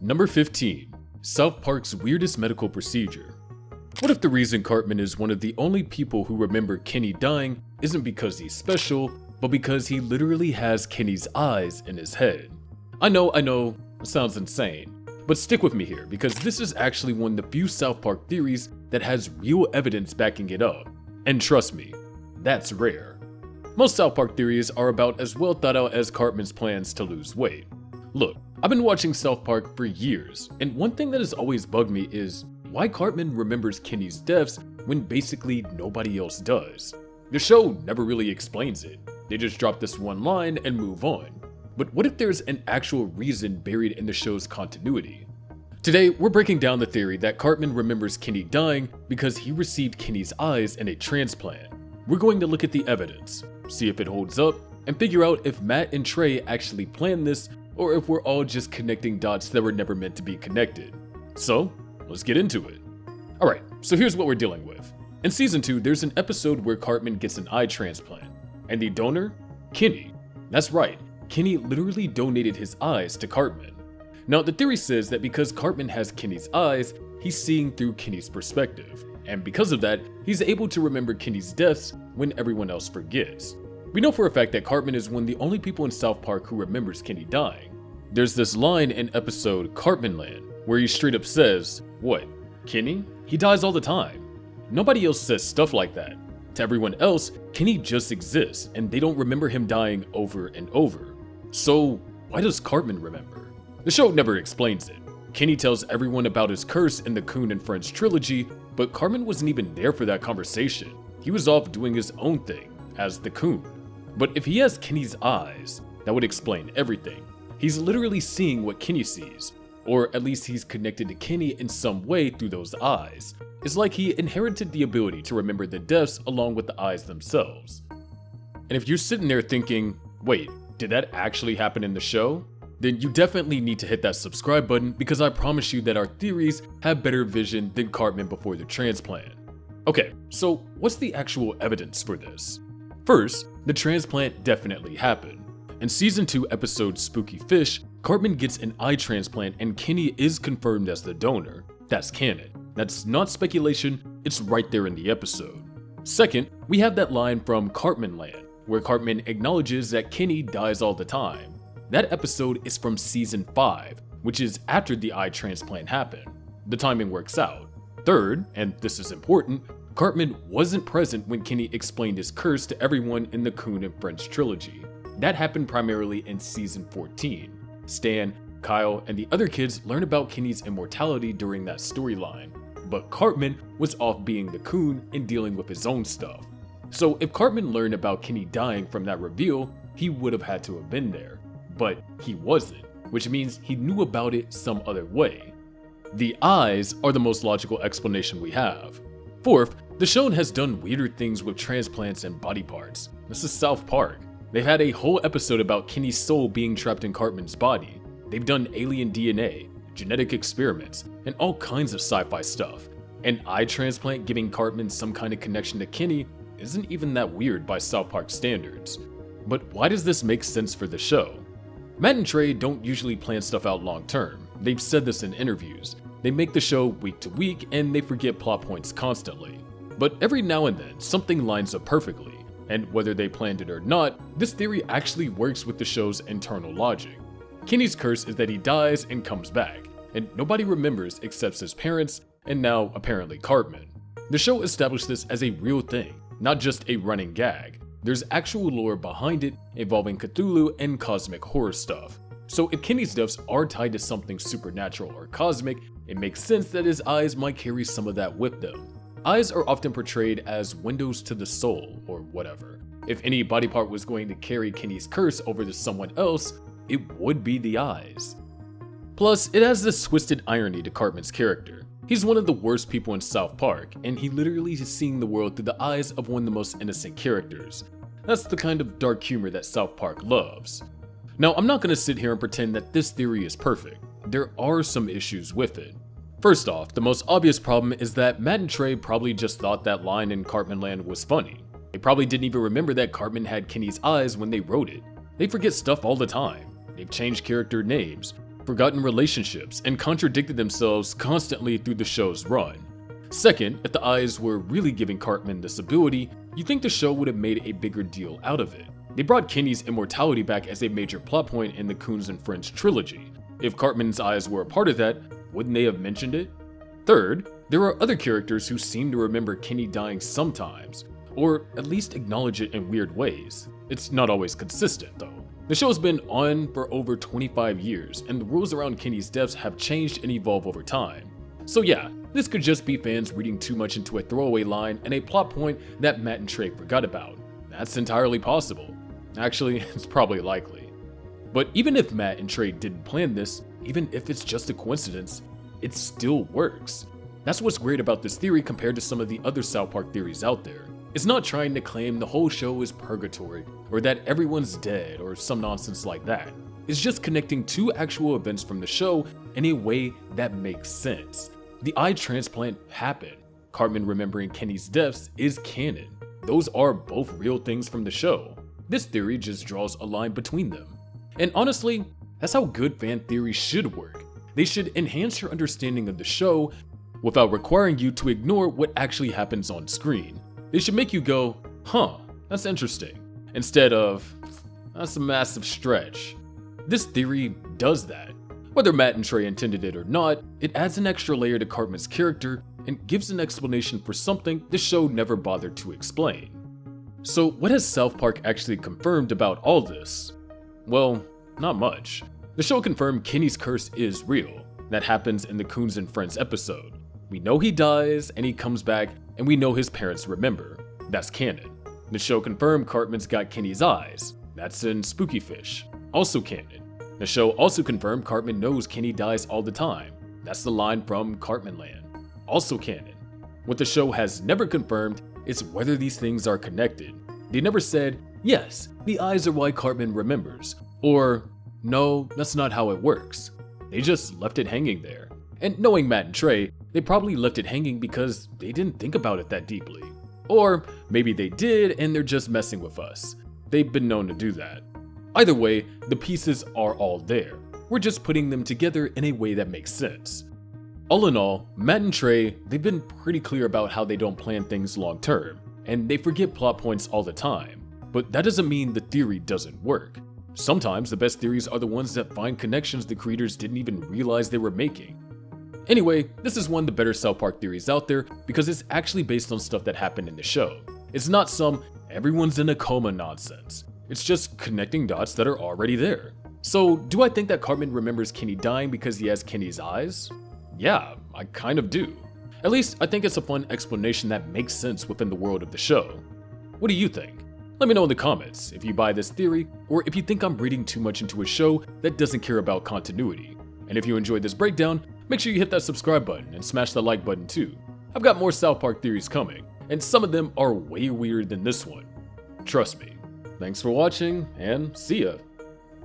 Number 15. South Park's weirdest medical procedure. What if the reason Cartman is one of the only people who remember Kenny dying isn't because he's special, but because he literally has Kenny's eyes in his head? I know, it sounds insane, but stick with me here because this is actually one of the few South Park theories that has real evidence backing it up. And trust me, that's rare. Most South Park theories are about as well thought out as Cartman's plans to lose weight. Look, I've been watching South Park for years, and one thing that has always bugged me is why Cartman remembers Kenny's deaths when basically nobody else does. The show never really explains it. They just drop this one line and move on. But what if there's an actual reason buried in the show's continuity? Today, we're breaking down the theory that Cartman remembers Kenny dying because he received Kenny's eyes in a transplant. We're going to look at the evidence, see if it holds up, and figure out if Matt and Trey actually planned this or if we're all just connecting dots that were never meant to be connected. So, let's get into it. Alright, so here's what we're dealing with. In season 2, there's an episode where Cartman gets an eye transplant, and the donor? Kenny. That's right, Kenny literally donated his eyes to Cartman. Now, the theory says that because Cartman has Kenny's eyes, he's seeing through Kenny's perspective, and because of that, he's able to remember Kenny's deaths when everyone else forgets. We know for a fact that Cartman is one of the only people in South Park who remembers Kenny dying. There's this line in episode Cartmanland where he straight up says, "What, Kenny? He dies all the time." Nobody else says stuff like that. To everyone else, Kenny just exists and they don't remember him dying over and over. So why does Cartman remember? The show never explains it. Kenny tells everyone about his curse in the Coon and Friends trilogy, but Cartman wasn't even there for that conversation. He was off doing his own thing as the Coon. But if he has Kenny's eyes, that would explain everything. He's literally seeing what Kenny sees, or at least he's connected to Kenny in some way through those eyes. It's like he inherited the ability to remember the deaths along with the eyes themselves. And if you're sitting there thinking, wait, did that actually happen in the show? Then you definitely need to hit that subscribe button because I promise you that our theories have better vision than Cartman before the transplant. Okay, so what's the actual evidence for this? First, the transplant definitely happened. In season 2 episode Spooky Fish, Cartman gets an eye transplant and Kenny is confirmed as the donor. That's canon. That's not speculation, it's right there in the episode. Second, we have that line from Cartmanland, where Cartman acknowledges that Kenny dies all the time. That episode is from season 5, which is after the eye transplant happened. The timing works out. Third, and this is important, Cartman wasn't present when Kenny explained his curse to everyone in the Coon and Friends trilogy. That happened primarily in season 14. Stan, Kyle, and the other kids learn about Kenny's immortality during that storyline, but Cartman was off being the Coon and dealing with his own stuff. So if Cartman learned about Kenny dying from that reveal, he would have had to have been there, but he wasn't, which means he knew about it some other way. The eyes are the most logical explanation we have. Fourth, the show has done weirder things with transplants and body parts. This is South Park. They've had a whole episode about Kenny's soul being trapped in Cartman's body. They've done alien DNA, genetic experiments, and all kinds of sci-fi stuff. An eye transplant giving Cartman some kind of connection to Kenny isn't even that weird by South Park standards. But why does this make sense for the show? Matt and Trey don't usually plan stuff out long term. They've said this in interviews. They make the show week to week and they forget plot points constantly. But every now and then, something lines up perfectly. And whether they planned it or not, this theory actually works with the show's internal logic. Kenny's curse is that he dies and comes back, and nobody remembers except his parents, and now apparently Cartman. The show established this as a real thing, not just a running gag. There's actual lore behind it involving Cthulhu and cosmic horror stuff. So if Kenny's deaths are tied to something supernatural or cosmic, it makes sense that his eyes might carry some of that with them. Eyes are often portrayed as windows to the soul, or whatever. If any body part was going to carry Kenny's curse over to someone else, it would be the eyes. Plus, it has this twisted irony to Cartman's character. He's one of the worst people in South Park, and he literally is seeing the world through the eyes of one of the most innocent characters. That's the kind of dark humor that South Park loves. Now, I'm not going to sit here and pretend that this theory is perfect. There are some issues with it. First off, the most obvious problem is that Matt and Trey probably just thought that line in Cartmanland was funny. They probably didn't even remember that Cartman had Kenny's eyes when they wrote it. They forget stuff all the time. They've changed character names. forgotten relationships, and contradicted themselves constantly through the show's run. Second, if the eyes were really giving Cartman this ability, you'd think the show would have made a bigger deal out of it. They brought Kenny's immortality back as a major plot point in the Coons and Friends trilogy. If Cartman's eyes were a part of that, wouldn't they have mentioned it? Third, there are other characters who seem to remember Kenny dying sometimes, or at least acknowledge it in weird ways. It's not always consistent, though. The show's been on for over 25 years, and the rules around Kenny's deaths have changed and evolved over time. So yeah, this could just be fans reading too much into a throwaway line and a plot point that Matt and Trey forgot about. That's entirely possible. Actually, it's probably likely. But even if Matt and Trey didn't plan this, even if it's just a coincidence, it still works. That's what's great about this theory compared to some of the other South Park theories out there. It's not trying to claim the whole show is purgatory, or that everyone's dead, or some nonsense like that. It's just connecting two actual events from the show in a way that makes sense. The eye transplant happened. Cartman remembering Kenny's deaths is canon. Those are both real things from the show. This theory just draws a line between them. And honestly, that's how good fan theories should work. They should enhance your understanding of the show without requiring you to ignore what actually happens on screen. They should make you go, huh, that's interesting, instead of, that's a massive stretch. This theory does that. Whether Matt and Trey intended it or not, it adds an extra layer to Cartman's character and gives an explanation for something the show never bothered to explain. So what has South Park actually confirmed about all this? Well, not much. The show confirmed Kenny's curse is real. That happens in the Coons and Friends episode. We know he dies and he comes back, and we know his parents remember. That's canon. The show confirmed Cartman's got Kenny's eyes. That's in Spooky Fish. Also canon. The show also confirmed Cartman knows Kenny dies all the time. That's the line from Cartman Land. Also canon. What the show has never confirmed is whether these things are connected. They never said, yes, the eyes are why Cartman remembers, or no, that's not how it works. They just left it hanging there. And knowing Matt and Trey, they probably left it hanging because they didn't think about it that deeply. Or maybe they did and they're just messing with us. They've been known to do that. Either way, the pieces are all there. We're just putting them together in a way that makes sense. All in all, Matt and Trey, they've been pretty clear about how they don't plan things long term, and they forget plot points all the time. But that doesn't mean the theory doesn't work. Sometimes the best theories are the ones that find connections the creators didn't even realize they were making. Anyway, this is one of the better South Park theories out there because it's actually based on stuff that happened in the show. It's not some everyone's in a coma nonsense. It's just connecting dots that are already there. So, do I think that Cartman remembers Kenny dying because he has Kenny's eyes? Yeah, I kind of do. At least, I think it's a fun explanation that makes sense within the world of the show. What do you think? Let me know in the comments if you buy this theory, or if you think I'm reading too much into a show that doesn't care about continuity. And if you enjoyed this breakdown, make sure you hit that subscribe button and smash that like button too. I've got more South Park theories coming, and some of them are way weirder than this one. Trust me. Thanks for watching, and see ya.